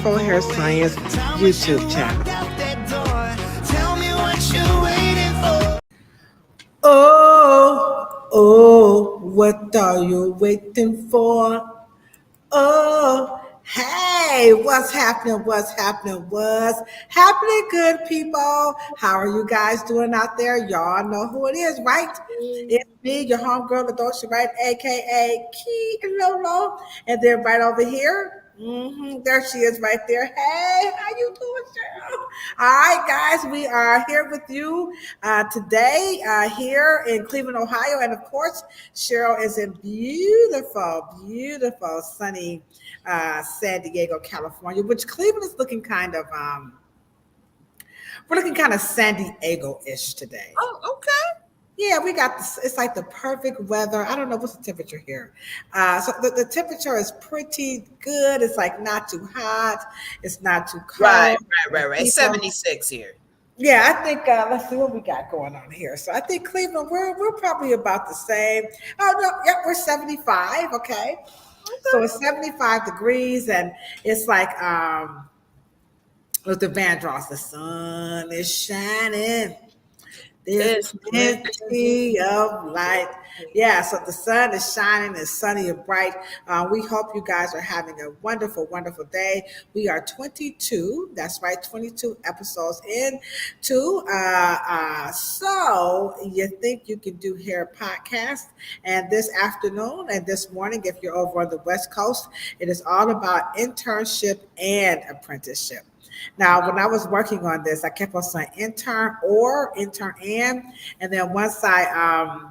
Afro Hair Science YouTube channel. Oh, what are you waiting for? Oh, hey, what's happening? What's happening? What's happening, good people? How are you guys doing out there? Y'all know who it is, right? It's me, your homegirl, Ladosha, right? AKA Key Lolo. And then right over here, there she is right there. Hey, how you doing, Cheryl? All right, guys, we are here with you today here in Cleveland, Ohio. And of course, Cheryl is in beautiful, sunny San Diego, California, which Cleveland is looking kind of, we're looking kind of San Diego-ish today. Oh, okay. Yeah, we got this. It's like the perfect weather. I don't know what's the temperature here. So the temperature is pretty good. It's like not too hot. It's not too cold. Right. 76 here. Yeah, I think let's see what we got going on here. So I think Cleveland, we're probably about the same. Oh no, yep, we're 75. Okay. So it's 75 degrees, and it's like with the Vandross, the sun is shining. There's plenty of light. Yeah, so the sun is shining, it's sunny and bright. We hope you guys are having a wonderful, wonderful day. We are 22, that's right, 22 episodes into. So you think you can do hair podcast. And this afternoon and this morning, if you're over on the West Coast, it is all about internship and apprenticeship. Now, when I was working on this, I kept on saying intern and then once I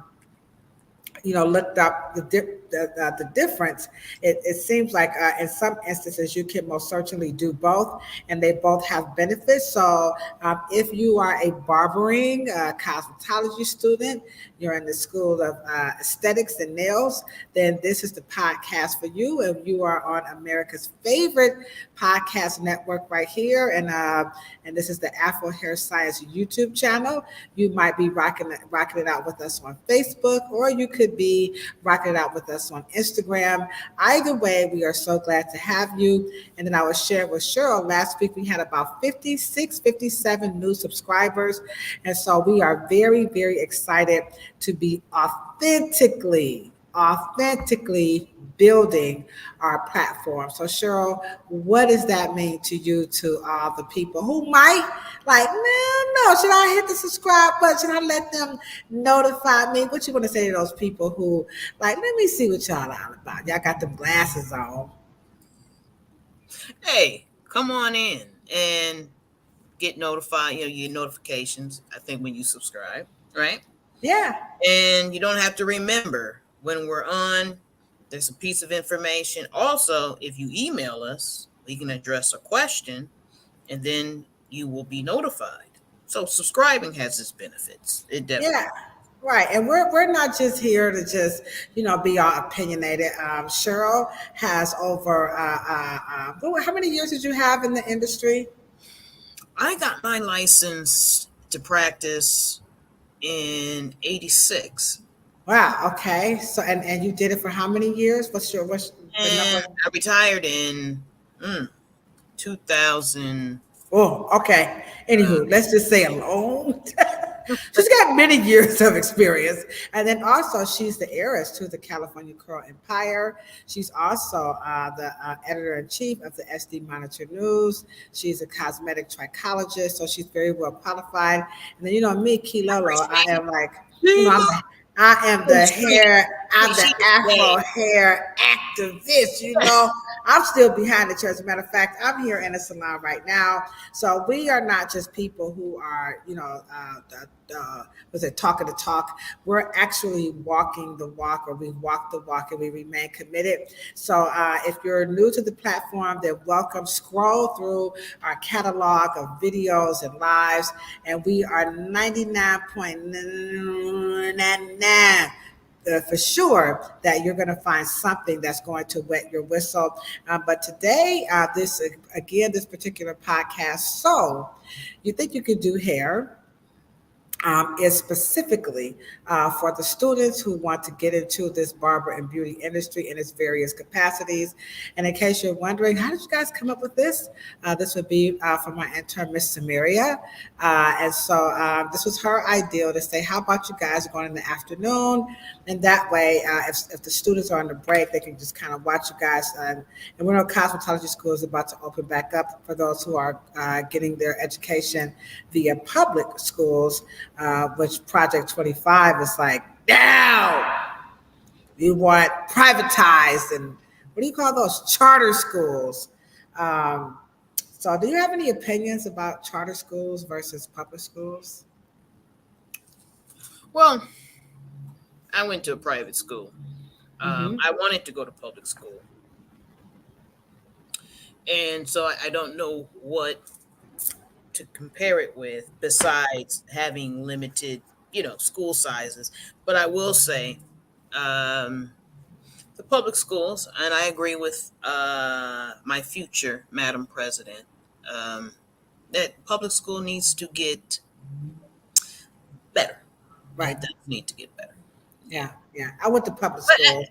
looked up the difference. It seems like in some instances you can most certainly do both, and they both have benefits. So if you are a barbering cosmetology student, you're in the school of aesthetics and nails, then this is the podcast for you. If you are on America's favorite podcast network right here, and this is the Afro Hair Science YouTube channel, you might be rocking it out with us on Facebook, or you could be rocking it out with us on Instagram. Either way, we are so glad to have you. And then I was sharing with Cheryl last week, we had about 56, 57 new subscribers. And so we are very, very excited to be authentically building our platform. So Cheryl, what does that mean to you, to all the people who might like, no, should I hit the subscribe button? Should I let them notify me? What you want to say to those people who like, let me see what y'all all about. Y'all got them glasses on. Hey, come on in and get notified, your notifications, I think, when you subscribe, right? Yeah. And you don't have to remember when we're on. There's a piece of information. Also, if you email us, we can address a question, and then you will be notified. So subscribing has its benefits. It definitely. Yeah. Right. And we're not just here to just, be all opinionated. Cheryl has over, how many years did you have in the industry? I got my license to practice in 86. Wow. Okay. So, and you did it for how many years? What's the number? I retired in 2000. Oh, okay. Anywho, let's just say a long time. She's got many years of experience. And then also she's the heiress to the California Curl Empire. She's also the editor-in-chief of the SD Monitor News. She's a cosmetic trichologist, so she's very well qualified. And then, me, Kilolo, I am like, I am the Afro hair activist, I'm still behind the chair. As a matter of fact, I'm here in a salon right now. So we are not just people who are, talking the talk. We're actually walking the walk, or we walk the walk, and we remain committed. So if you're new to the platform, then welcome. Scroll through our catalog of videos and lives, and we are 99.99 for sure that you're going to find something that's going to wet your whistle. But today, this particular podcast. So you think you could do hair? is specifically for the students who want to get into this barber and beauty industry in its various capacities. And in case you're wondering, how did you guys come up with this? This would be from my intern, Miss Samaria. And so this was her ideal to say, how about you guys going in the afternoon? And that way, if the students are on the break, they can just kind of watch you guys. And we know cosmetology school is about to open back up for those who are getting their education via public schools, which Project 25 is like, now you want privatized and what do you call those charter schools? Um, so, do you have any opinions about charter schools versus public schools? Well, I went to a private school. Mm-hmm. I wanted to go to public school. And so I don't know what to compare it with besides having limited, school sizes. But I will say, the public schools, and I agree with my future Madam President, that public school needs to get better. Right. It does need to get better. Yeah. Yeah. I went to public But, school.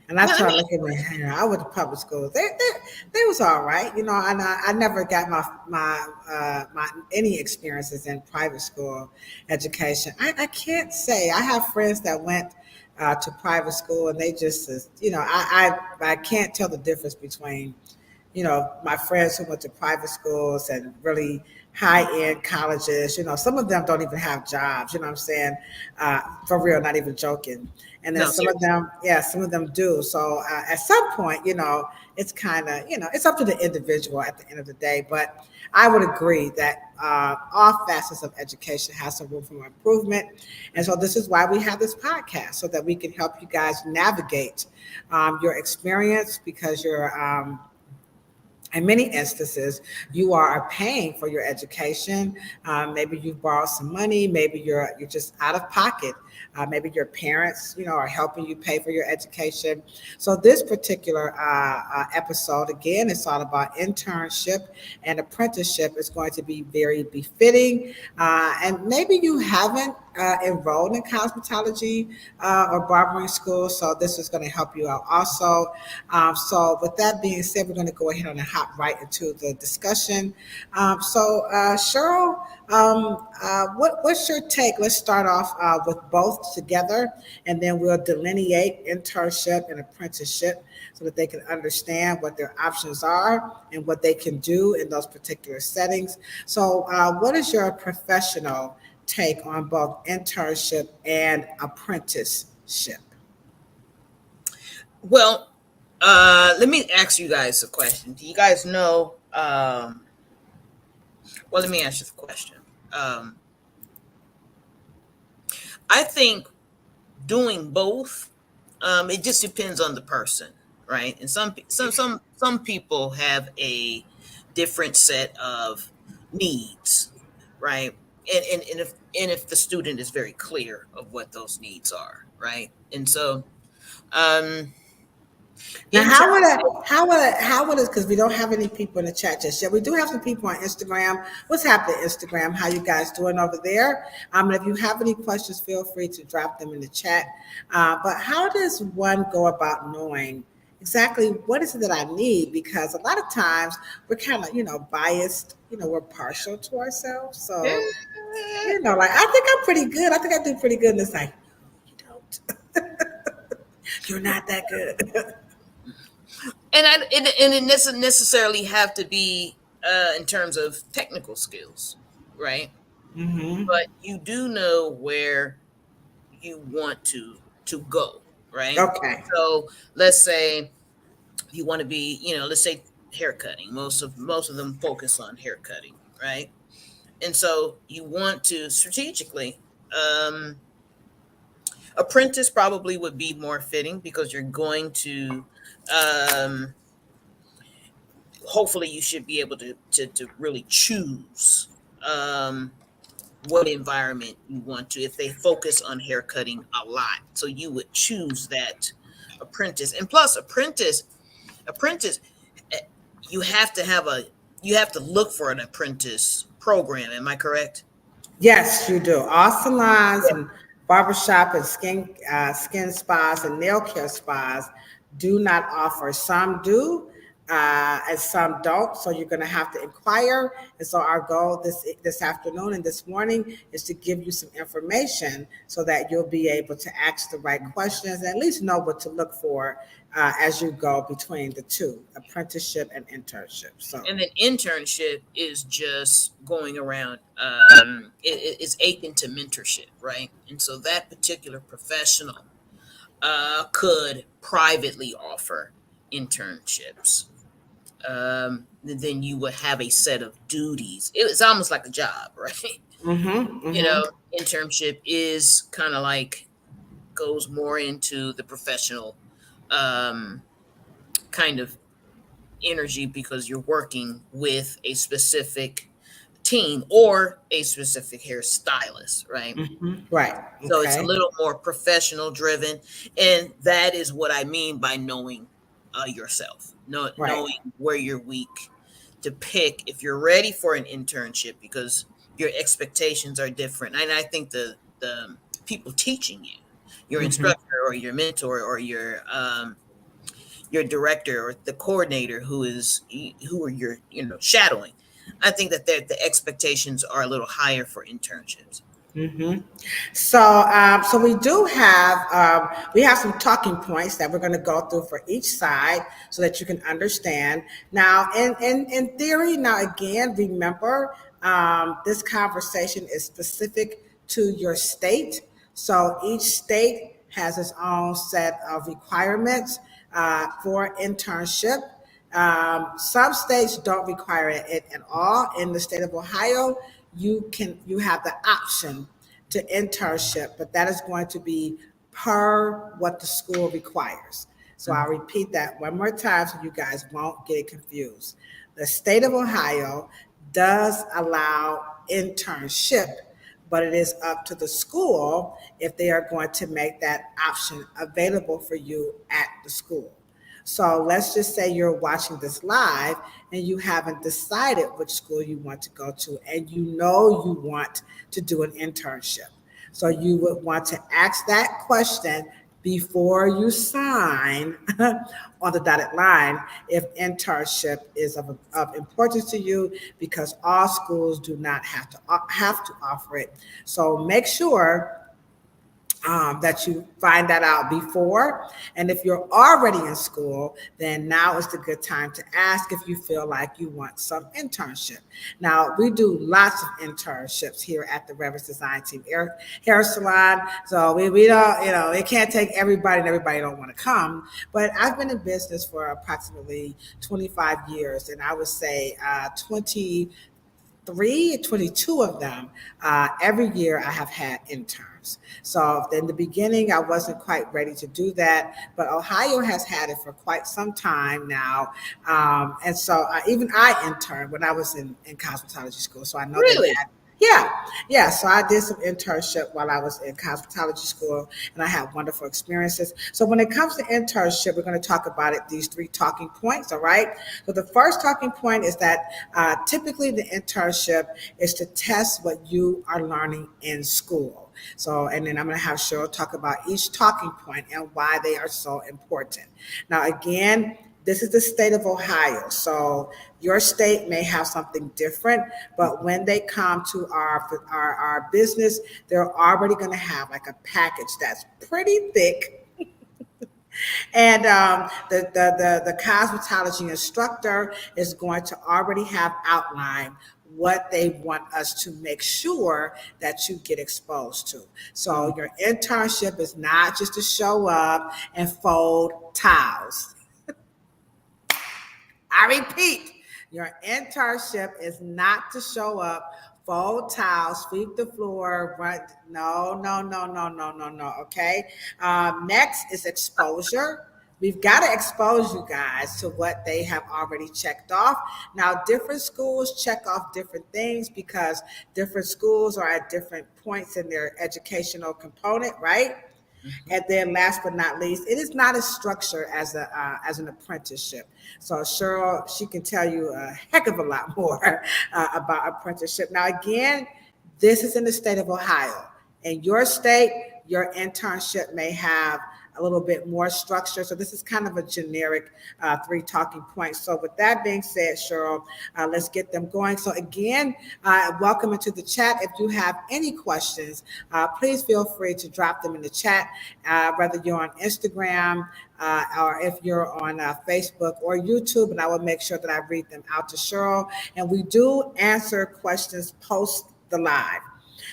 And I but tried to look at me. I went to public school. They was all right, and I never got my any experiences in private school education. I can't say I have friends that went to private school, and they just, I can't tell the difference between my friends who went to private schools and really high end colleges. Some of them don't even have jobs. You know what I'm saying? For real, not even joking. And then no, some of them, yeah, some of them do. So at some point, it's kind of, it's up to the individual at the end of the day. But I would agree that all facets of education has some room for improvement. And so this is why we have this podcast, so that we can help you guys navigate your experience, because you're, in many instances, you are paying for your education. Maybe you've borrowed some money. Maybe you're just out of pocket. Maybe your parents, are helping you pay for your education. So this particular episode, again, it's all about internship and apprenticeship. Is going to be very befitting. And maybe you haven't enrolled in cosmetology or barbering school, so this is going to help you out also. So with that being said, we're going to go ahead and hop right into the discussion. Cheryl, what's your take? Let's start off with both together, and then we'll delineate internship and apprenticeship so that they can understand what their options are and what they can do in those particular settings. So what is your professional take on both internship and apprenticeship? Well, let me ask you guys a question. Do you guys know? Well, let me ask you the question. I think doing both, it just depends on the person, right? And some people have a different set of needs, right? And if the student is very clear of what those needs are, right? And so, Now, how would it, because we don't have any people in the chat just yet. We do have some people on Instagram. What's happening, Instagram? How you guys doing over there? And if you have any questions, feel free to drop them in the chat. But how does one go about knowing exactly what is it that I need? Because a lot of times we're kind of, biased, we're partial to ourselves. So, like, I think I'm pretty good. I think I do pretty good. And it's like, you don't. You're not that good. And it doesn't necessarily have to be in terms of technical skills, right? Mm-hmm. But you do know where you want to go, right? Okay. So let's say you want to be, let's say haircutting. Most of them focus on haircutting, right? And so you want to strategically. Apprentice probably would be more fitting because you're going to. Hopefully you should be able to really choose what environment you want to, if they focus on haircutting a lot. So you would choose that apprentice. And plus apprentice, you have to look for an apprentice program. Am I correct? Yes, you do. All salons and barbershop and skin spas and nail care spas do not offer. Some do, and some don't. So you're going to have to inquire. And so our goal this afternoon and this morning is to give you some information so that you'll be able to ask the right questions and at least know what to look for as you go between the two, apprenticeship and internship. So. And then internship is just going around. It's akin to mentorship, right? And so that particular professional could privately offer internships. Then you would have a set of duties. It's almost like a job, right? Mm-hmm, You mm-hmm. know, internship is kind of like goes more into the professional kind of energy because you're working with a specific team or a specific hairstylist, right? Mm-hmm. Right. So it's a Okay. little more professional driven, and that is what I mean by knowing yourself, Right. knowing where you're weak, to pick if you're ready for an internship because your expectations are different. And I think the people teaching you, your Mm-hmm. instructor or your mentor or your director or the coordinator who are your shadowing. I think that the expectations are a little higher for internships. Mm-hmm. So, so we have some talking points that we're going to go through for each side so that you can understand. Now, in theory, now again, remember, this conversation is specific to your state. So each state has its own set of requirements for internship. Some states don't require it at all. In the state of Ohio, you have the option to internship, but that is going to be per what the school requires. So I'll repeat that one more time so you guys won't get confused. The state of Ohio does allow internship, but it is up to the school if they are going to make that option available for you at the school. So let's just say you're watching this live and you haven't decided which school you want to go to, and you know you want to do an internship. So you would want to ask that question before you sign on the dotted line if internship is of importance to you, because all schools do not have to offer it. So make sure that you find that out before. And if you're already in school, then now is the good time to ask if you feel like you want some internship. Now, we do lots of internships here at the Reverence Design Team Hair Salon. So we don't, it can't take everybody and everybody don't want to come. But I've been in business for approximately 25 years, and I would say 22 of them, every year I have had interns. So in the beginning, I wasn't quite ready to do that, but Ohio has had it for quite some time now. And so even I interned when I was in cosmetology school. So I know they Really? had, yeah, yeah. So I did some internship while I was in cosmetology school, and I had wonderful experiences. So when it comes to internship, we're going to talk about it, these three talking points, all right? So the first talking point is that typically the internship is to test what you are learning in school. So, and then I'm going to have Cheryl talk about each talking point and why they are so important. Now, again, this is the state of Ohio. So your state may have something different, but when they come to our business, they're already going to have like a package that's pretty thick. And the cosmetology instructor is going to already have outlined what they want us to make sure that you get exposed to. So your internship is not just to show up and fold towels. I repeat, your internship is not to show up, fold towels, sweep the floor, run. No, no, no, no, no, no, no. Okay. Next is exposure. We've got to expose you guys to what they have already checked off. Now, different schools check off different things because different schools are at different points in their educational component, right? Mhm. And then last but not least, it is not as structured as an apprenticeship. So Cheryl, she can tell you a heck of a lot more about apprenticeship. Now, again, This is in the state of Ohio. In your state, your internship may have a little bit more structure. So this is kind of a generic 3 talking points. So with that being said, Cheryl, let's get them going. So again, welcome into the chat. If you have any questions, please feel free to drop them in the chat, whether you're on Instagram, or if you're on Facebook or YouTube, and I will make sure that I read them out to Cheryl. And we do answer questions post the live.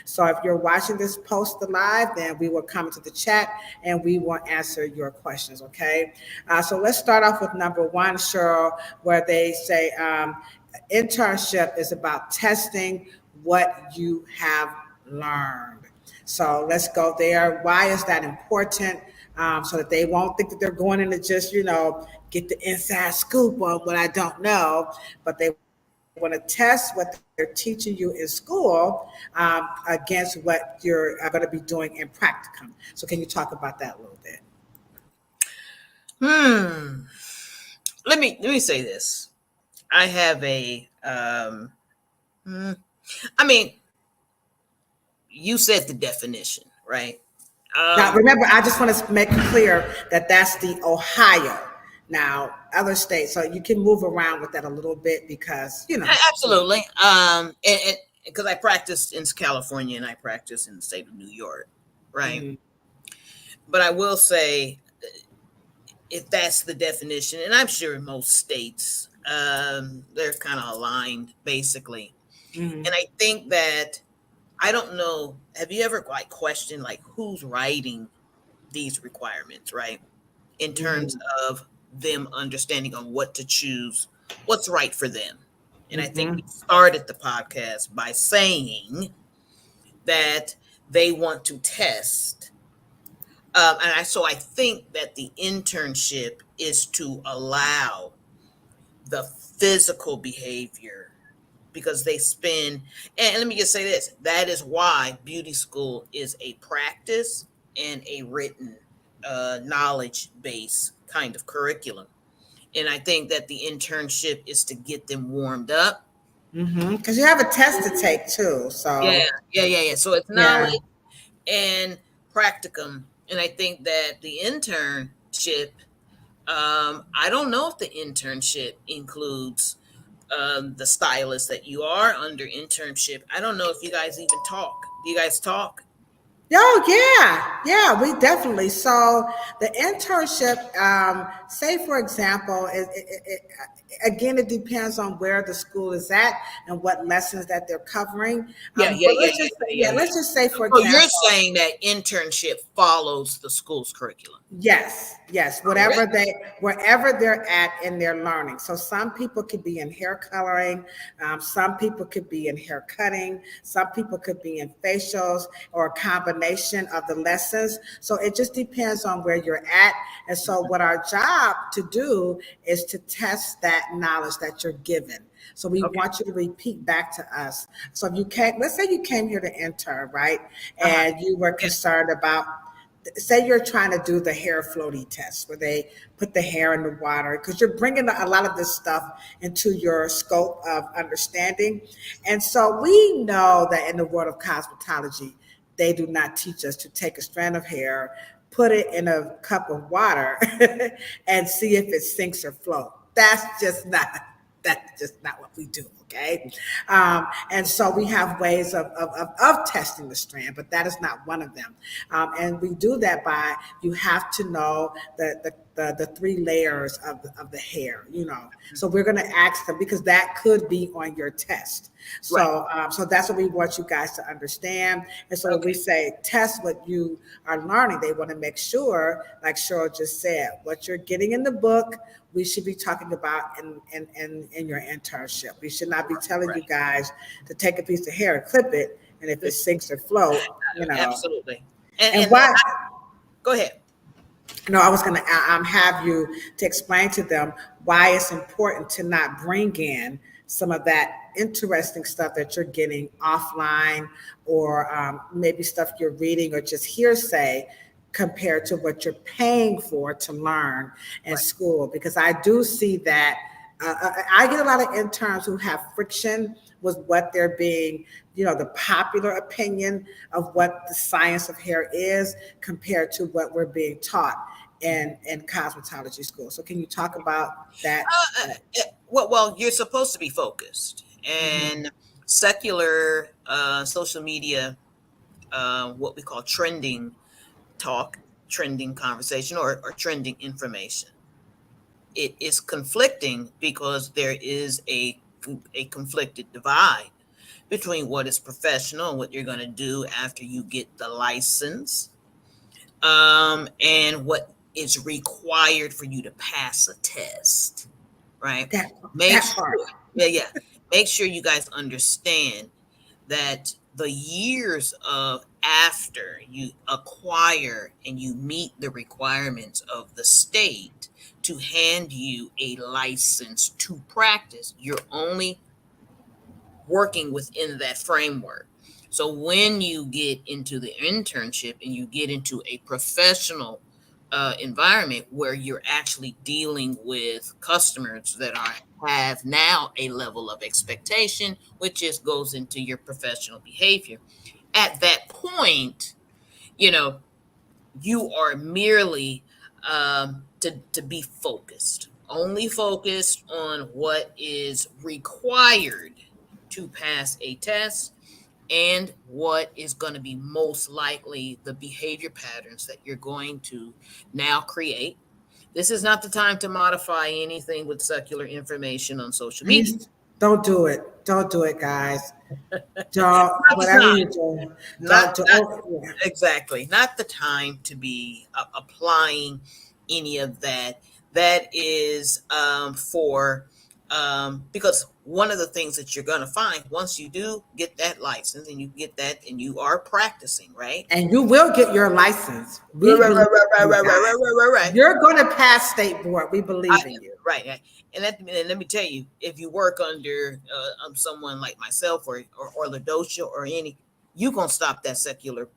So if you're watching this post the live, then we will come to the chat and we will answer your questions, okay? So let's start off with number 1, Cheryl, where they say internship is about testing what you have learned. So let's go there. Why is that important? So that they won't think that they're going in to just, get the inside scoop on what I don't know, but they want to test what they're teaching you in school against what you're going to be doing in practicum. So can you talk about that a little bit? Let me say this. I have you said the definition, right? Now, remember, I just want to make it clear that that's the Ohio. Now, other states, so you can move around with that a little bit because, Absolutely. And because I practiced in California and I practiced in the state of New York, right? Mm-hmm. But I will say, if that's the definition, and I'm sure in most states, they're kind of aligned, basically. Mm-hmm. And I think that, I don't know, have you ever questioned who's writing these requirements, right? In terms of them understanding on what to choose, what's right for them. And I think we started the podcast by saying that they want to test. So I think that the internship is to allow the physical behavior, because they spend, and let me just say this, that is why beauty school is a practice and a written knowledge base kind of curriculum. And I think that the internship is to get them warmed up. Because you have a test to take too. So yeah. So it's knowledge and practicum. And I think that the internship, I don't know if the internship includes the stylist that you are under internship. I don't know if you guys even talk. Do you guys talk? Oh, yeah, we definitely. So the internship, say for example, again, it depends on where the school is at and what lessons that they're covering. Let's just say, for example, you're saying that internship follows the school's curriculum. Yes, wherever they're at in their learning. So some people could be in hair coloring, some people could be in hair cutting, some people could be in facials, or a combination of the lessons. So it just depends on where you're at. And so what our job to do is to test that knowledge that you're given. So we want you to repeat back to us. So if you let's say you came here to intern, right? And you were concerned about, say you're trying to do the hair floaty test where they put the hair in the water, because you're bringing a lot of this stuff into your scope of understanding. And so we know that in the world of cosmetology, they do not teach us to take a strand of hair, put it in a cup of water and see if it sinks or floats. That's just not what we do. Okay. And so we have ways of testing the strand, but that is not one of them. And we do that by, you have to know the 3 layers of the hair, So we're going to ask them, because that could be on your test. So, so that's what we want you guys to understand. And so when we say test what you are learning, they want to make sure, like Cheryl just said, what you're getting in the book, we should be talking about in your internship. We should not be telling you guys to take a piece of hair and clip it, and if it sinks or floats, Absolutely. And why? Go ahead. No, I was going to have you to explain to them why it's important to not bring in some of that interesting stuff that you're getting offline, or maybe stuff you're reading or just hearsay, compared to what you're paying for to learn in school. Because I do see that I get a lot of interns who have friction with what they're being, the popular opinion of what the science of hair is compared to what we're being taught in cosmetology school. So can you talk about that? Well, you're supposed to be focused, Mhm. and secular social media, what we call trending talk, trending conversation, or trending information. It is conflicting because there is a conflicted divide between what is professional and what you're going to do after you get the license, and what is required for you to pass a test, right? That Make that sure, part. yeah. Make sure you guys understand that the years of after you acquire and you meet the requirements of the state to hand you a license to practice, you're only working within that framework. So when you get into the internship and you get into a professional environment where you're actually dealing with customers that have now a level of expectation, which just goes into your professional behavior. At that point, you know, you are merely to be focused, only focused on what is required to pass a test and what is going to be most likely the behavior patterns that you're going to now create. This is not the time to modify anything with secular information on social media. Please don't do it. Don't do it, guys. Don't, Not the whatever time. you do, Not, don't do. not Oh, yeah. exactly. Not the time to be applying any of that. That is for because one of the things that you're going to find once you do get that license and you get that and you are practicing, right? And you will get your license. Right, We right, believe right, right, in you right, right, guys. right, right, right. You're going to pass state board. We believe in you. Right. And let me tell you, if you work under someone like myself or Ladosha or any, you're going to stop that secular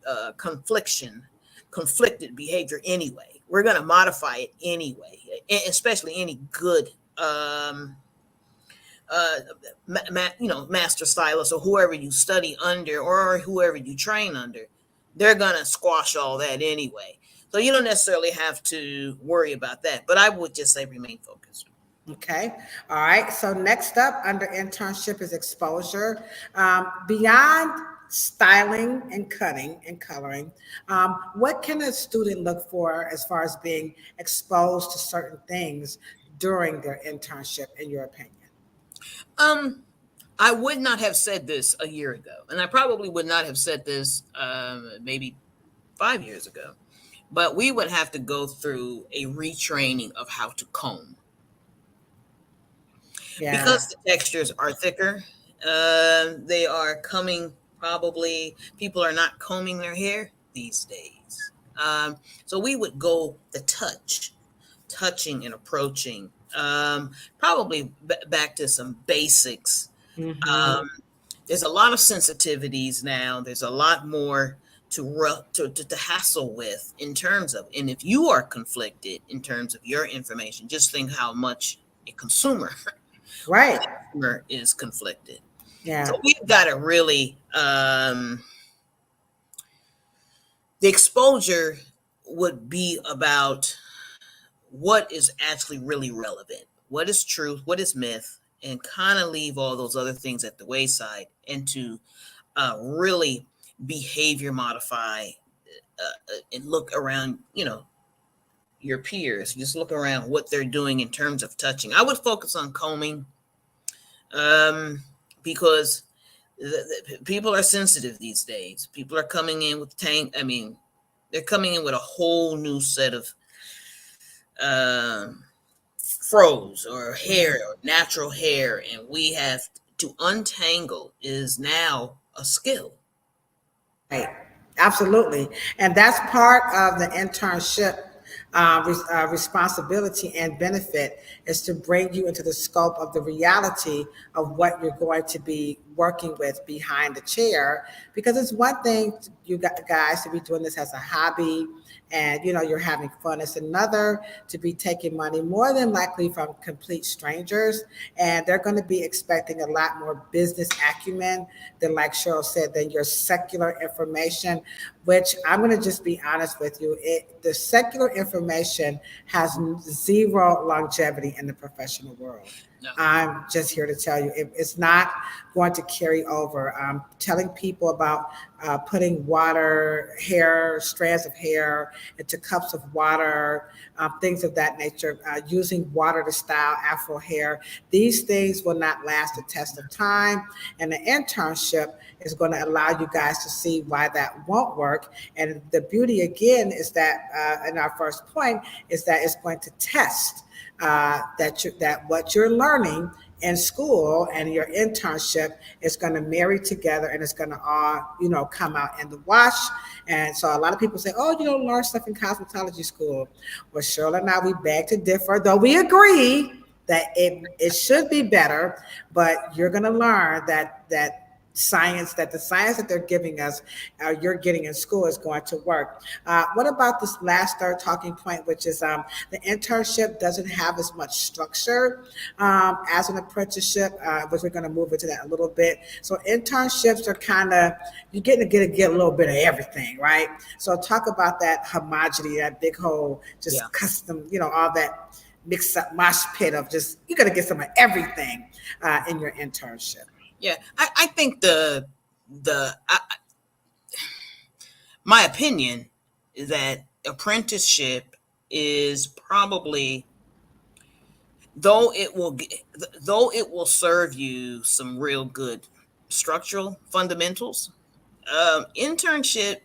conflicted behavior anyway. We're going to modify it anyway, especially any good, uh, master stylist or whoever you study under or whoever you train under. They're going to squash all that anyway. So you don't necessarily have to worry about that. But I would just say remain focused. Okay. All right. So next up under internship is exposure. Beyond styling and cutting and coloring, what can a student look for as far as being exposed to certain things during their internship, in your opinion? Um, I would not have said this a year ago, and I probably would not have said this maybe 5 years ago. But we would have to go through a retraining of how to comb Yeah. because the textures are thicker. They are coming. Probably people are not combing their hair these days. So we would go the touching and approaching. Probably back to some basics. Hmm. Um, there's a lot of sensitivities now. There's a lot more to hassle with in terms of, and if you are conflicted in terms of your information, just think how much a consumer Right. is conflicted. So Yeah. we've got to really the exposure would be about what is actually really relevant, what is truth, what is myth, and kind of leave all those other things at the wayside and to really behavior modify and look around, your peers. Just look around what they're doing in terms of touching. I would focus on combing because people are sensitive these days. People are coming in with they're coming in with a whole new set of froze or hair or natural hair, and we have to untangle is now a skill. Right. Absolutely. And that's part of the internship responsibility and benefit is to bring you into the scope of the reality of what you're going to be working with behind the chair. Because it's one thing, you got guys, to be doing this as a hobby and you're having fun. It's another to be taking money more than likely from complete strangers, and they're going to be expecting a lot more business acumen than, like Cheryl said, than your secular information. Which I'm going to just be honest with you, the secular information has zero longevity in the professional world. No. I'm just here to tell you it's not going to carry over. Telling people about putting strands of hair into cups of water, things of that nature, using water to style Afro hair. These things will not last the test of time. And the internship is going to allow you guys to see why that won't work. And the beauty, again, is that, in our first point, is that it's going to test that what you're learning in school and your internship is going to marry together, and it's going to all come out in the wash. And so a lot of people say, oh, you don't learn stuff in cosmetology school. Well, Shirley and I, we beg to differ, though we agree that it should be better, but you're going to learn that the science that they're giving us, you're getting in school, is going to work. What about this last third talking point, which is the internship doesn't have as much structure as an apprenticeship, which we're going to move into that a little bit. So internships are kind of, you're getting to get a little bit of everything, right? So talk about that homogeneity, that big whole, just custom, all that mixed up mosh pit of just, you're going to get some of everything in your internship. Yeah, I think my opinion is that apprenticeship is probably, though it will serve you some real good structural fundamentals, internship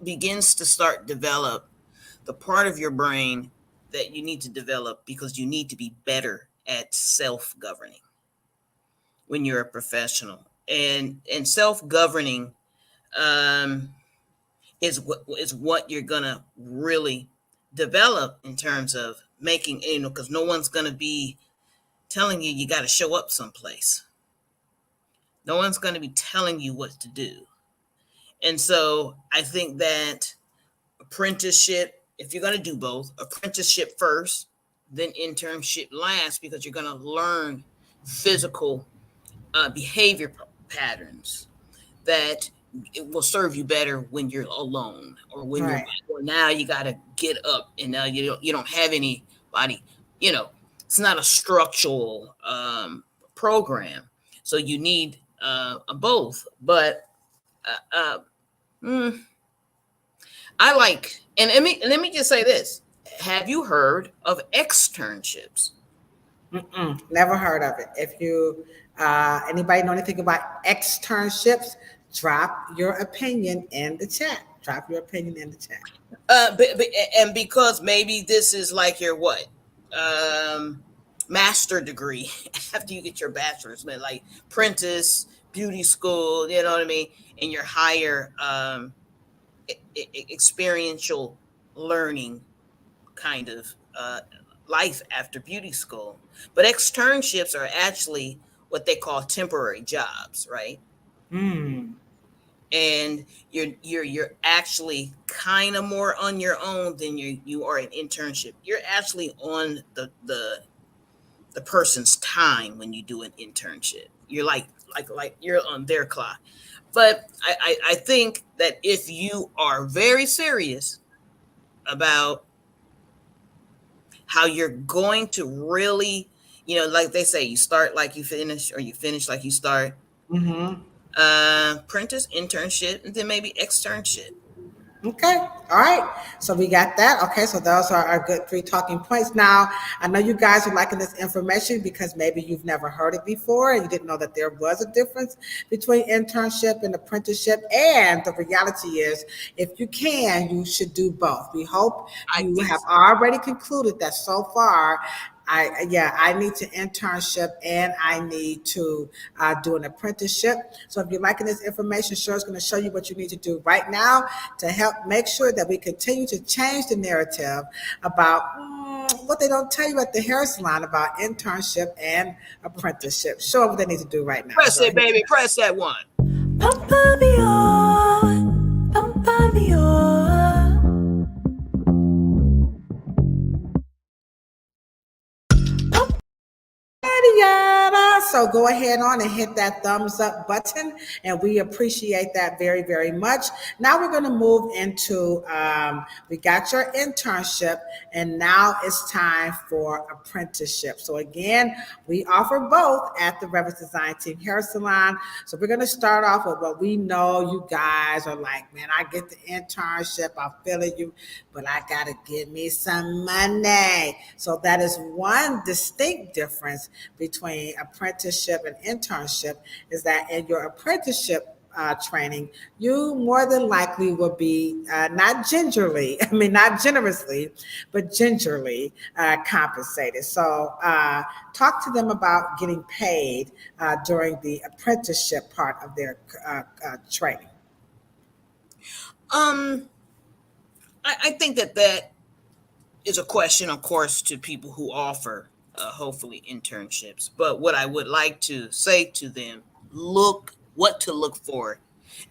begins to start develop the part of your brain that you need to develop, because you need to be better at self-governing when you're a professional. And self-governing is what you're gonna really develop in terms of making, because no one's gonna be telling you got to show up someplace. No one's gonna be telling you what to do. And so I think that apprenticeship, if you're gonna do both, apprenticeship first, then internship last, because you're gonna learn physical behavior patterns that it will serve you better when you're alone, or when you're now you got to get up, and now you don't have anybody. It's not a structural program, so you need both. But I like, and let me just say this: have you heard of externships? Never heard of it. If you anybody know anything about externships, drop your opinion in the chat. Drop your opinion in the chat. And because maybe this is like your master degree after you get your bachelor's, like apprentice, beauty school, you know what I mean, and your higher experiential learning kind of life after beauty school. But externships are actually what they call temporary jobs, right? And you're actually kind of more on your own than you are an internship. You're actually on the person's time when you do an internship. You're like you're on their clock. But I think that if you are very serious about how you're going to really, like they say, you start like you finish, or you finish like you start. Apprentice, internship, and then maybe externship. Okay. All right. So we got that. Okay. So those are our good 3 talking points. Now, I know you guys are liking this information because maybe you've never heard it before and you didn't know that there was a difference between internship and apprenticeship. And the reality is, if you can, you should do both. We hope you have already concluded that so far I need to internship and I need to do an apprenticeship. So if you're liking this information, Cheryl's going to show you what you need to do right now to help make sure that we continue to change the narrative about what they don't tell you at the hair salon about internship and apprenticeship. Show them what they need to do right now. Press it, baby. Press that one. Pump me on, pump me on. So go ahead on and hit that thumbs up button, and we appreciate that very, very much. Now we're going to move into, we got your internship, and now it's time for apprenticeship. So again, we offer both at the Revis Design Team Hair Salon. So we're going to start off with what we know you guys are like, man, I get the internship, I'm feeling you, but I got to get me some money. So that is one distinct difference between apprenticeship and internship, is that in your apprenticeship training, you more than likely will be not generously, but gingerly compensated. So talk to them about getting paid during the apprenticeship part of their training. I think that is a question, of course, to people who offer hopefully internships. But what I would like to say to them, what to look for,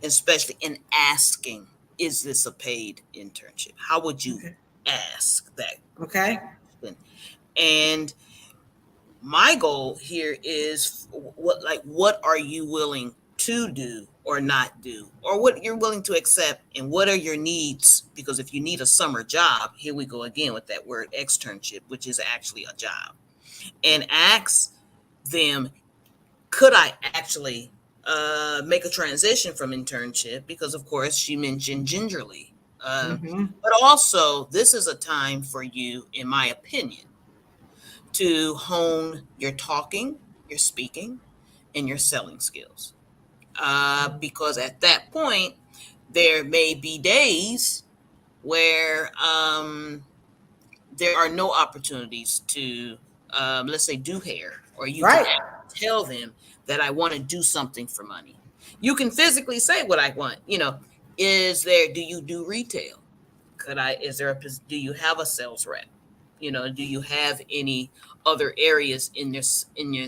especially in asking, is this a paid internship? How would you ask that? Okay. And my goal here is what are you willing to do or not do, or what you're willing to accept, and what are your needs? Because if you need a summer job, here we go again with that word externship, which is actually a job. And ask them, could I actually make a transition from internship? Because of course she mentioned gingerly. But also this is a time for you, in my opinion, to hone your talking, your speaking, and your selling skills. Because at that point, there may be days where there are no opportunities to, let's say, do hair, or you can tell them that I want to do something for money. You can physically say what I want. Do you do retail? Do you have a sales rep? Do you have any other areas in your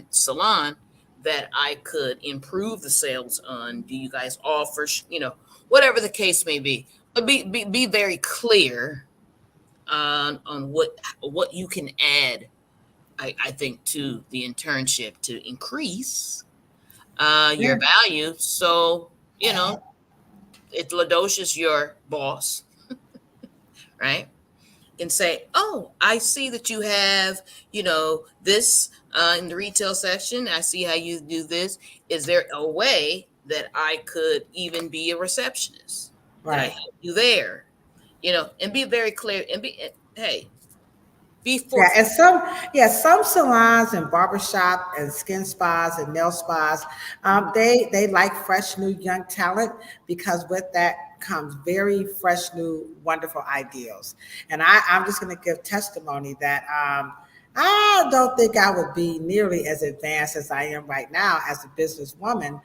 salon that I could improve the sales on? Do you guys offer, whatever the case may be? But be very clear on what you can add, I think, to the internship to increase your value. So, if Ladosha's your boss, right? And say, oh, I see that you have, this in the retail section. I see how you do this. Is there a way that I could even be a receptionist? Can I help you there? And be very clear and be forthcoming. Some salons and barbershop and skin spas and nail spas, they like fresh, new, young talent, because with that comes very fresh, new, wonderful ideals. And I'm just going to give testimony that I don't think I would be nearly as advanced as I am right now as a businesswoman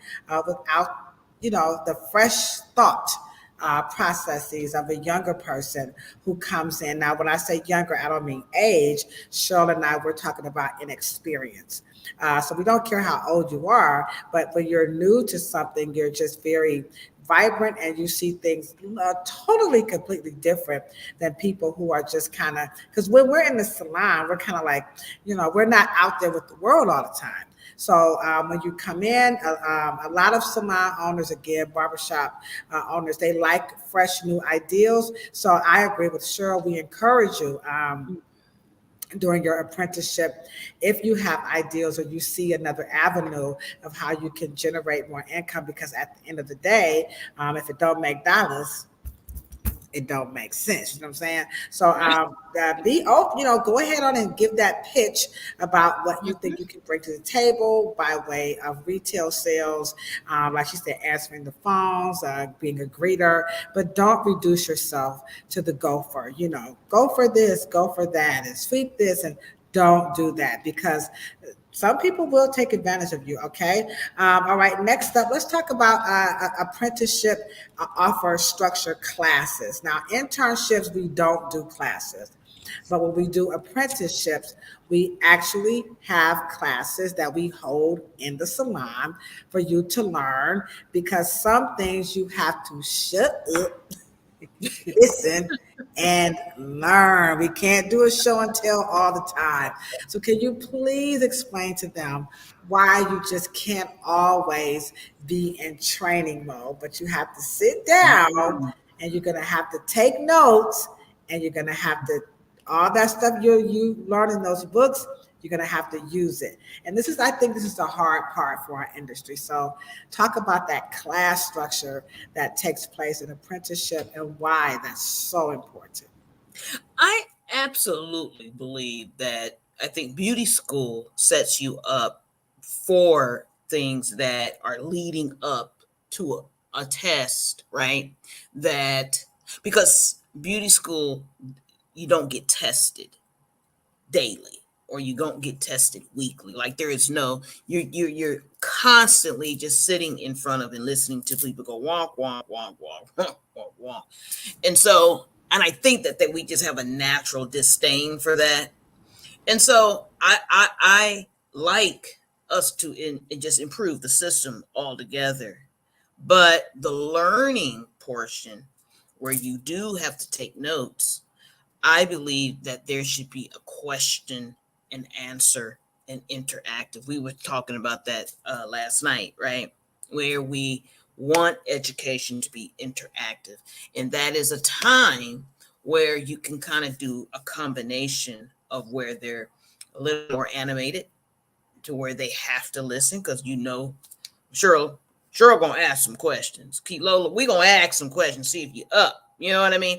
without, the fresh thought processes of a younger person who comes in. Now, when I say younger, I don't mean age. Cheryl and I, we're talking about inexperience. So we don't care how old you are, but when you're new to something, you're just very vibrant and you see things totally, completely different than people who are just kind of, because when we're in the salon, we're kind of like, we're not out there with the world all the time. So when you come in, a lot of salon owners, again, barbershop owners, they like fresh new ideals. So I agree with Cheryl. We encourage you during your apprenticeship, if you have ideals or you see another avenue of how you can generate more income, because at the end of the day, if it don't make dollars, it don't make sense. You know what I'm saying? So go ahead on and give that pitch about what you think you can bring to the table by way of retail sales. Like she said, answering the phones, being a greeter, but don't reduce yourself to the gopher. Go for this, go for that, and sweep this, and Don't do that because some people will take advantage of you. Okay. All right. Next up, let's talk about apprenticeship offer structured classes. Now, internships, we don't do classes. But when we do apprenticeships, we actually have classes that we hold in the salon for you to learn because some things you have to shut up, listen, and learn. We can't do a show and tell all the time. So, can you please explain to them why you just can't always be in training mode, but you have to sit down and you're going to have to take notes and you're going to have to, all that stuff you learn in those books, you're going to have to use it. And this is, I think this is the hard part for our industry. So talk about that class structure that takes place in apprenticeship and why that's so important. I absolutely believe that I think beauty school sets you up for things that are leading up to a test, right? That because beauty school, you don't get tested daily or you don't get tested weekly. Like there is no, you're constantly just sitting in front of and listening to people go walk, walk, walk, walk, walk, walk, walk. And so, and I think that we just have a natural disdain for that. And so I like us to just improve the system altogether. But the learning portion where you do have to take notes, I believe that there should be a question and answer and interactive. We were talking about that last night, right? Where we want education to be interactive. And that is a time where you can kind of do a combination of where they're a little more animated to where they have to listen because Cheryl gonna ask some questions. Keep Lola, we gonna ask some questions, see if you up. You know what I mean?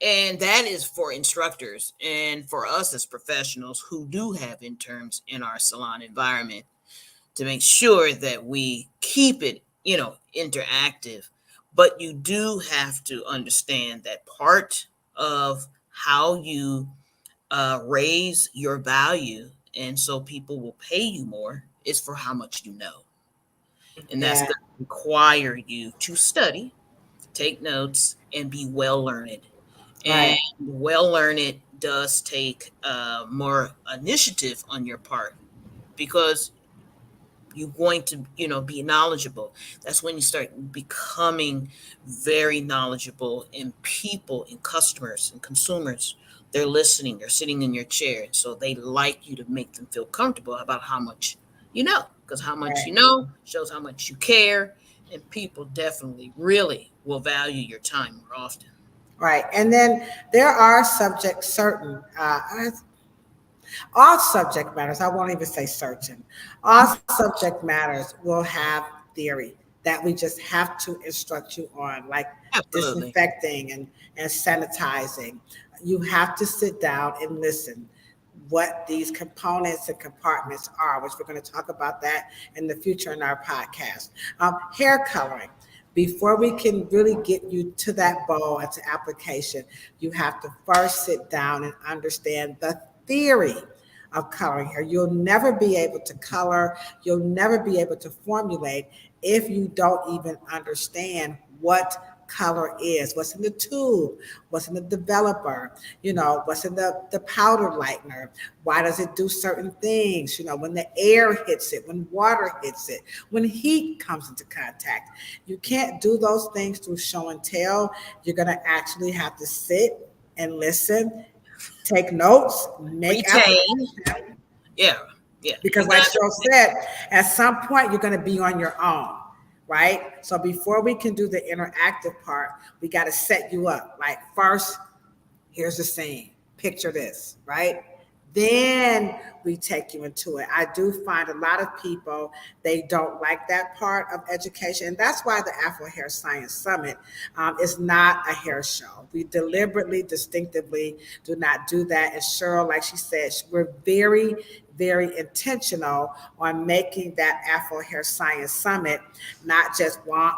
And that is for instructors and for us as professionals who do have interns in our salon environment to make sure that we keep it, interactive. But you do have to understand that part of how you raise your value and so people will pay you more is for how much you know. And that's Yeah. going to require you to study, take notes, and be well learned. And Right. well learned does take more initiative on your part because you're going to, be knowledgeable. That's when you start becoming very knowledgeable in people, in customers and consumers. They're listening, they're sitting in your chair. So they like you to make them feel comfortable about how much you know, because how much you Right. know shows how much you care. And people definitely really will value your time more often. Right. And then there are subject certain, all subject matters, I won't even say certain, all subject matters will have theory that we just have to instruct you on, like Absolutely. disinfecting and sanitizing. You have to sit down and listen what these components and compartments are, which we're going to talk about that in the future in our podcast. Hair coloring. Before we can really get you to that bow and to application, you have to first sit down and understand the theory of coloring hair. You'll never be able to color, you'll never be able to formulate if you don't even understand what color is, what's in the tube, what's in the developer, what's in the powder lightener, why does it do certain things, when the air hits it, when water hits it, when heat comes into contact. You can't do those things through show and tell. You're going to actually have to sit and listen, take notes, make Retain. applications, Yeah. Yeah. because You like got Cheryl said, at some point you're going to be on your own, right? So before we can do the interactive part, we got to set you up. Like first, here's the scene. Picture this, right? Then we take you into it. I do find a lot of people, they don't like that part of education. And that's why the Afro Hair Science Summit is not a hair show. We deliberately, distinctively do not do that. And Cheryl, like she said, we're very intentional on making that Afro Hair Science Summit not just want,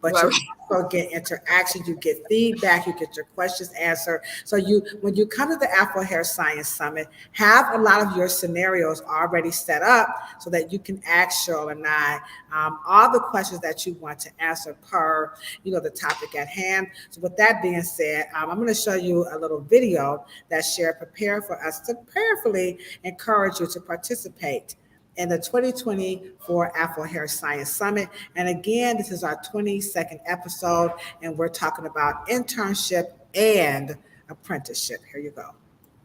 but you also get interaction, you get feedback, you get your questions answered. So when you come to the Afro Hair Science Summit, have a lot of your scenarios already set up so that you can ask Cheryl and I all the questions that you want to answer per, the topic at hand. So with that being said, I'm going to show you a little video that Cher prepared for us to prayerfully encourage you to participate in the 2024 Afro Hair Science Summit. And again, this is our 22nd episode, and we're talking about internship and apprenticeship. Here you go.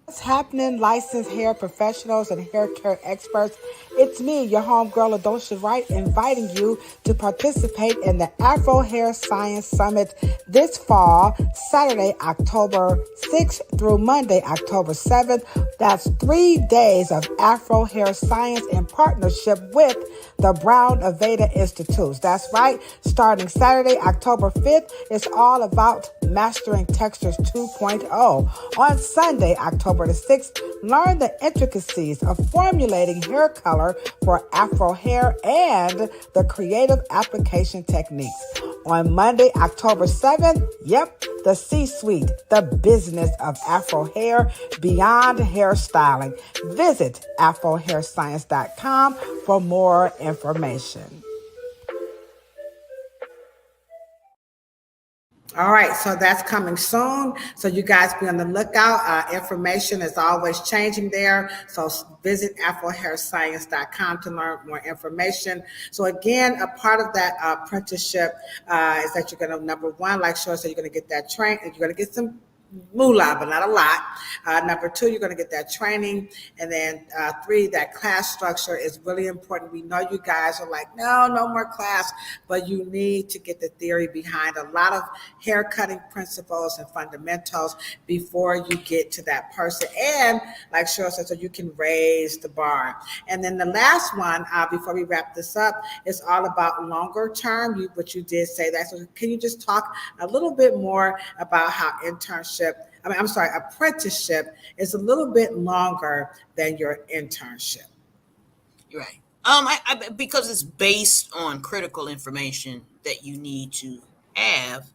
What's happening, licensed hair professionals and hair care experts? It's me, your homegirl, Ladosha Wright, inviting you to participate in the Afro Hair Science Summit this fall, Saturday, October 6th through Monday, October 7th. That's 3 days of Afro Hair Science in partnership with the Brown Aveda Institutes. That's right. Starting Saturday, October 5th, it's all about Mastering Textures 2.0. On Sunday, October the 6th, learn the intricacies of formulating hair color for Afro hair and the creative application techniques. On Monday, October 7th, the C-suite, the business of Afro hair beyond hairstyling. Visit afrohairscience.com for more information. All right, so that's coming soon. So you guys be on the lookout. Information is always changing there. So visit afrohairscience.com to learn more information. So again, a part of that apprenticeship is that you're going to, number one, like Shore said, you're going to get that train, and you're going to get some moolah, but not a lot. Number two, you're going to get that training. And then three, that class structure is really important. We know you guys are like, no more class, but you need to get the theory behind a lot of hair cutting principles and fundamentals before you get to that person. And like Cheryl said, so you can raise the bar. And then the last one, before we wrap this up, is all about longer term, but you did say that. So can you just talk a little bit more about how apprenticeship is a little bit longer than your internship? Right. Because it's based on critical information that you need to have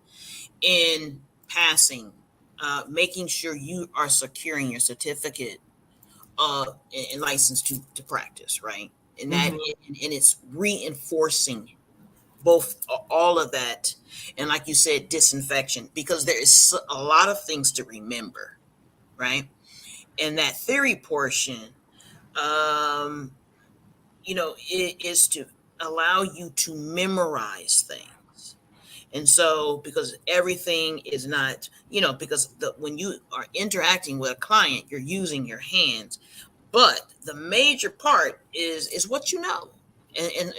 in passing, making sure you are securing your certificate and license to practice, right? And that and it's reinforcing all of that, and like you said, disinfection, because there is a lot of things to remember, right? And that theory portion, it is to allow you to memorize things. And so, because everything is not, because when you are interacting with a client, you're using your hands, but the major part is what you know.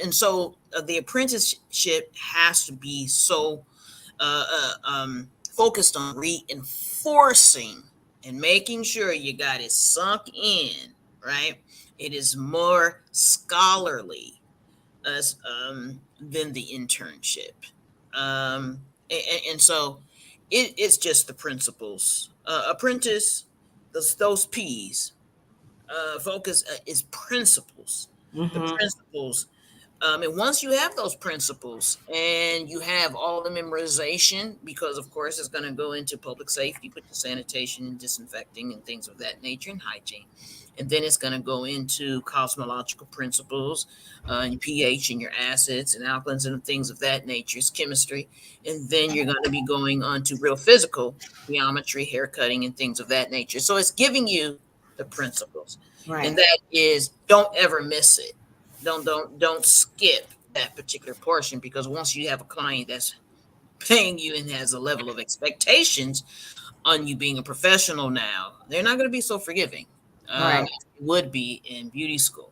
And so the apprenticeship has to be so focused on reinforcing and making sure you got it sunk in, right? It is more scholarly than the internship. And so it's just the principles. Apprentice, those P's, focus is principles. The principles. And once you have those principles and you have all the memorization, because of course it's going to go into public safety, with the sanitation and disinfecting and things of that nature, and hygiene. And then it's going to go into cosmetological principles, and pH and your acids and alkalines and things of that nature. It's chemistry. And then you're going to be going on to real physical geometry, hair cutting, and things of that nature. So it's giving you the principles. Right. And that is, don't ever miss it. Don't skip that particular portion, because once you have a client that's paying you and has a level of expectations on you being a professional now, they're not going to be so forgiving. Right. It would be in beauty school.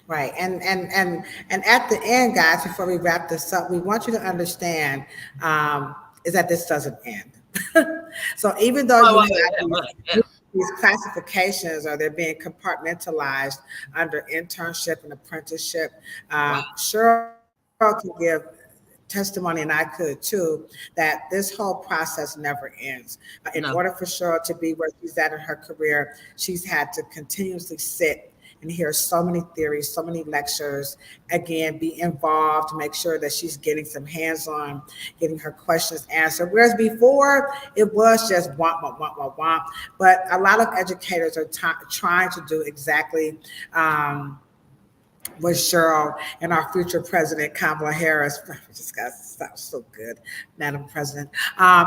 Right. And at the end, guys, before we wrap this up, we want you to understand is that this doesn't end. So even though these classifications, or they're being compartmentalized under internship and apprenticeship. Wow. Cheryl can give testimony, and I could too, that this whole process never ends. In order No. for Cheryl to be where she's at in her career, she's had to continuously sit and hear so many theories, so many lectures, again, be involved, make sure that she's getting some hands-on, getting her questions answered. Whereas before, it was just womp, womp, womp, womp, womp. But a lot of educators are trying to do exactly with Cheryl and our future president, Kamala Harris. This guy sounds so good, Madam President.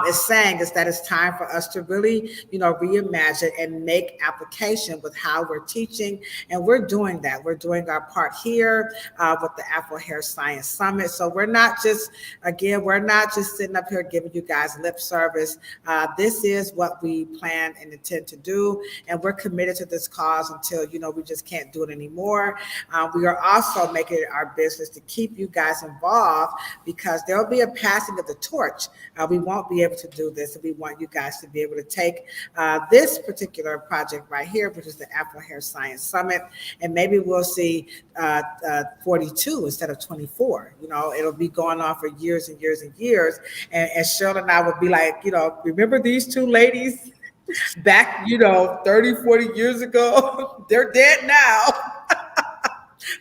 Is saying is that it's time for us to really, reimagine and make application with how we're teaching, and we're doing that. We're doing our part here with the Afro Hair Science Summit. So we're not just sitting up here giving you guys lip service. This is what we plan and intend to do, and we're committed to this cause until we just can't do it anymore. We are also making it our business to keep you guys involved, because there'll be a passing of the torch. We won't be able to do this, and we want you guys to be able to take this particular project right here, which is the Afro Hair Science Summit, and maybe we'll see 42 instead of 24. It'll be going on for years and years and years, and Cheryl and I will be like, remember these two ladies back, 30, 40 years ago? They're dead now.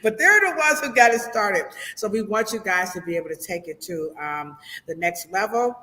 But they're the ones who got it started. So we want you guys to be able to take it to the next level.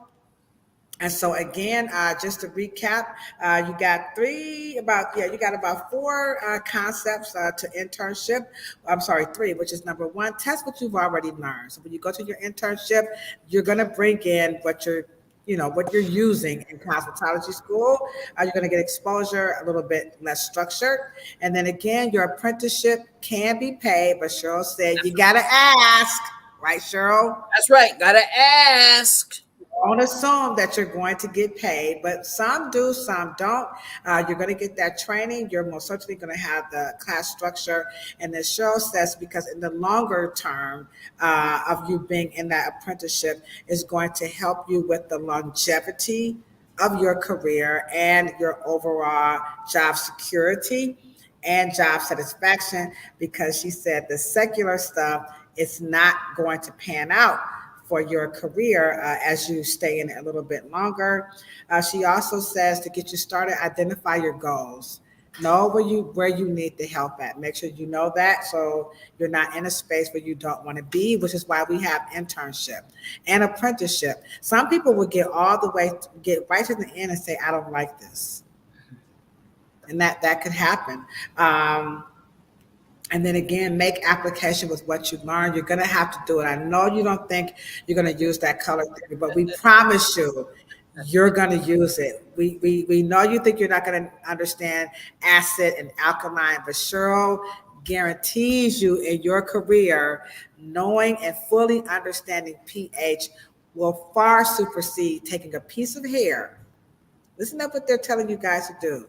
And so again, just to recap, you got about four concepts to internship. I'm sorry, three, which is number one, test what you've already learned. So when you go to your internship, you're going to bring in what you're using in cosmetology school. You're going to get exposure, a little bit less structured. And then again, your apprenticeship can be paid, but Cheryl said you got to ask, right, Cheryl? That's right. Got to ask. Don't assume that you're going to get paid, but some do, some don't. You're going to get that training. You're most certainly going to have the class structure. And the Cheryl says, because in the longer term of you being in that apprenticeship is going to help you with the longevity of your career and your overall job security and job satisfaction, because she said the secular stuff is not going to pan out for your career as you stay in it a little bit longer. She also says to get you started, identify your goals. Know where you need the help at. Make sure you know that, so you're not in a space where you don't want to be, which is why we have internship and apprenticeship. Some people will get right to the end and say, I don't like this. And that could happen. And then again, make application with what you learn. You're going to have to do it. I know you don't think you're going to use that color theory, but we promise you're going to use it. We know you think you're not going to understand acid and alkaline, but Cheryl guarantees you in your career, knowing and fully understanding pH will far supersede taking a piece of hair. Listen up what they're telling you guys to do.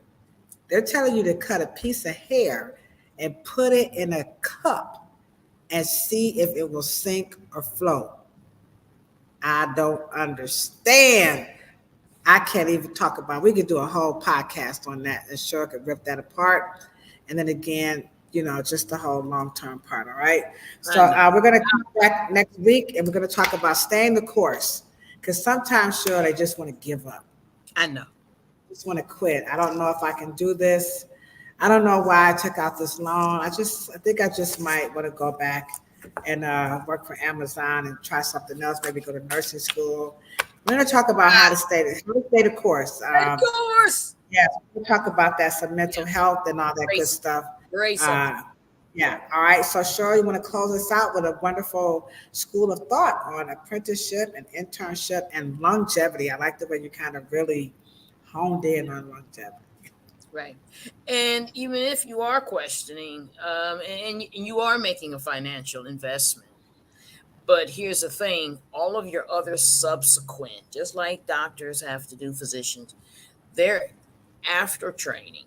They're telling you to cut a piece of hair and put it in a cup and see if it will sink or float. I don't understand. I can't even talk about it. We could do a whole podcast on that, and sure could rip that apart. And then again, just the whole long-term part, all right? So we're going to come back next week, and we're going to talk about staying the course, because sometimes, sure, they just want to give up. I know. Just want to quit. I don't know if I can do this. I don't know why I took out this loan. I think I just might want to go back and work for Amazon and try something else. Maybe go to nursing school. We're going to talk about how to stay the course. Of course. Yeah, we'll talk about that, some mental health and all that good stuff. Great. Yeah. All right. So, Cheryl, you want to close us out with a wonderful school of thought on apprenticeship and internship and longevity. I like the way you kind of really honed in on longevity. Right. And even if you are questioning and you are making a financial investment, but here's the thing, all of your other subsequent, just like doctors have to do, physicians, they're after training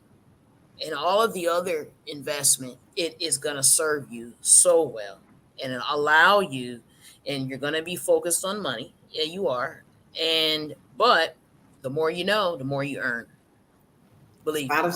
and all of the other investment, it is going to serve you so well and allow you, and you're going to be focused on money. Yeah, you are. But the more you know, the more you earn. Believe me. Bottom,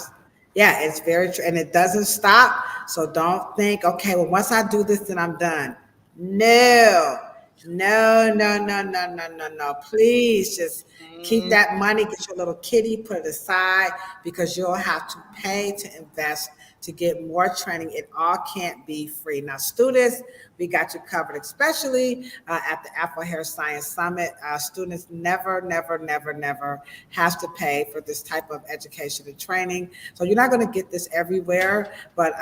yeah, it's very true. And it doesn't stop. So don't think, okay, well, once I do this, then I'm done. No, no. Please just keep that money, get your little kitty, put it aside because you'll have to pay to invest to get more training. It all can't be free. Now, students, we got you covered, especially at the Afro Hair Science Summit. Students never has to pay for this type of education and training. So you're not going to get this everywhere, but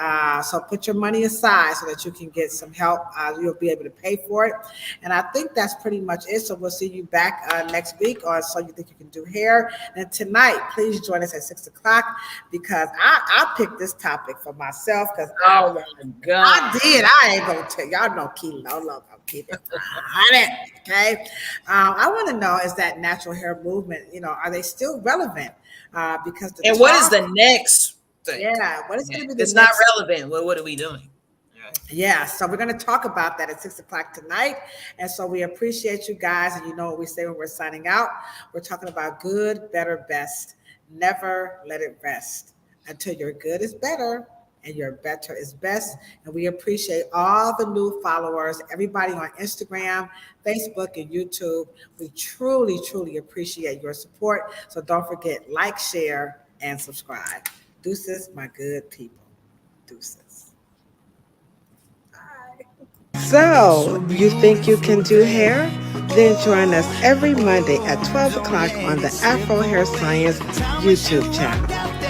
so put your money aside so that you can get some help. You'll be able to pay for it. And I think that's pretty much it. So we'll see you back next week on So You Think You Can Do Hair. And tonight, please join us at 6 o'clock because I picked this topic for myself because Oh my God. I did. I ain't gonna tell y'all know keep no, I'm keeping it. Okay. I want to know, is that natural hair movement, are they still relevant? Because And what is the next thing? Yeah, what is going to be the It's next? not relevant. Well, what are we doing? Yeah, so we're going to talk about that at 6 o'clock tonight. And so we appreciate you guys. And you know what we say when we're signing out? We're talking about good, better, best. Never let it rest until your good is better and your better is best. And we appreciate all the new followers, everybody on Instagram, Facebook, and YouTube. We truly appreciate your support. So don't forget, like, share, and subscribe. Deuces, my good people. Deuces. So, you think you can do hair? Then join us every Monday at 12 o'clock on the Afro Hair Science YouTube channel.